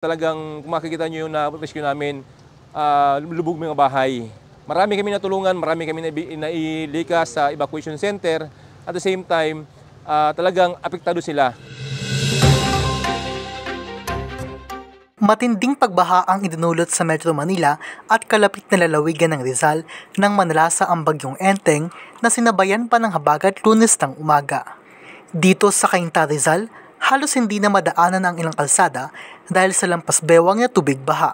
Talagang kung makikita nyo yung na-rescue namin, lubog mga bahay. Marami kami natulungan, marami kami nailikas sa evacuation center. At the same time, talagang apektado sila. Matinding pagbaha ang idinulot sa Metro Manila at kalapit na lalawigan ng Rizal nang manalasa ang bagyong Enteng na sinabayan pa ng habagat Lunes ng umaga. Dito sa Cainta, Rizal, halos hindi na madaanan ang ilang kalsada dahil sa lampas bewang na tubig baha.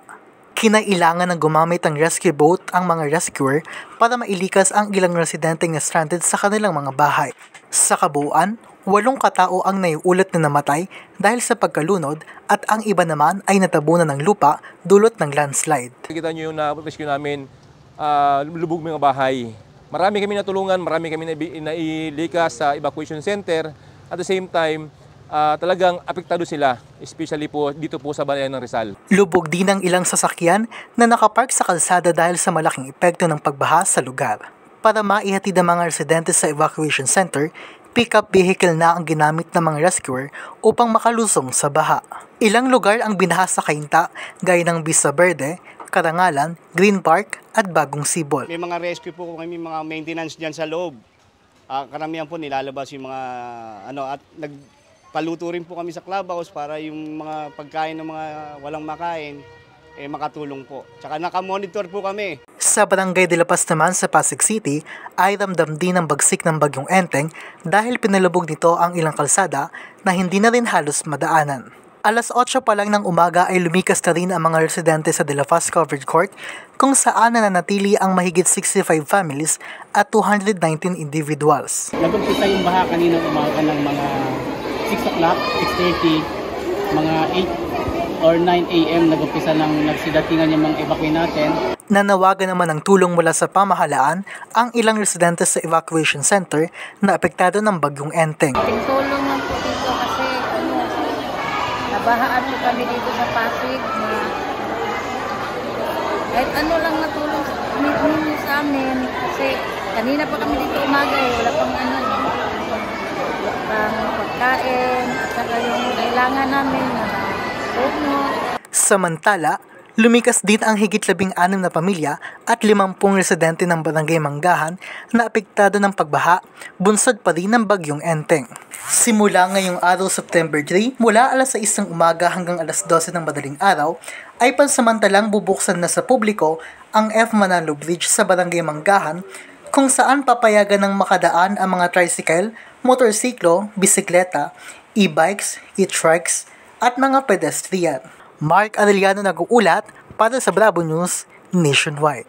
Kinailangan ng gumamit ng rescue boat ang mga rescuer para mailikas ang ilang residente na stranded sa kanilang mga bahay. Sa kabuuan, 8 katao ang naiulat na namatay dahil sa pagkalunod at ang iba naman ay natabunan ng lupa dulot ng landslide. Kita nyo yung na-rescue namin, lubog mga bahay. Marami kami natulungan, marami kami nailikas sa evacuation center. At the same time, talagang apektado sila, especially po dito po sa bayan ng Rizal. Lubog din ang ilang sasakyan na nakapark sa kalsada dahil sa malaking epekto ng pagbaha sa lugar. Para maihatid ang mga residente sa evacuation center, pick-up vehicle na ang ginamit ng mga rescuer upang makalusong sa baha. Ilang lugar ang binaha sa Cainta gaya ng Vista Verde, Karangalan, Green Park at Bagong Sibol. May mga rescue po kami, mga maintenance dyan sa loob. Karamihan po nilalabas yung mga at nagpaluto rin po kami sa clubhouse para yung mga pagkain ng mga walang makain makatulong po. Tsaka nakamonitor po kami. Sa Barangay de la Paz naman sa Pasig City ay ramdam din ang bagsik ng bagyong Enteng dahil pinalubog nito ang ilang kalsada na hindi na rin halos madaanan. Alas 8 pa lang ng umaga ay lumikas na rin ang mga residente sa De La Paz Covered Court kung saan nananatili ang mahigit 65 families at 219 individuals. Nag-umpisa yung baha kanina umaga ng mga 6 o'clock, 6:30, mga 8 or 9 a.m. nag-umpisa ng nagsidatingan yung mga evacuate natin. Nanawagan naman ng tulong mula sa pamahalaan ang ilang residente sa evacuation center na apektado ng bagyong Enteng. Tulong lang po dito kasi nabahaan po kami dito sa Pasig na kahit lang natulong sa amin kasi kanina pa kami dito umaga wala pang wala pang pagkain at saka yung kailangan namin na Samantala, lumikas din ang higit 16 na pamilya at 50 residente ng Barangay Manggahan na apektado ng pagbaha, bunsod pa rin ng bagyong Enteng. Simula ngayong araw September 3, mula alas 6 ng umaga hanggang alas 12 ng madaling araw, ay pansamantalang bubuksan na sa publiko ang F. Manalo Bridge sa Barangay Manggahan kung saan papayagan ng makadaan ang mga tricycle, motorsiklo, bisikleta, e-bikes, e-trikes, at mga pedestrian. Mark Arellano nag-uulat para sa Bravo News Nationwide.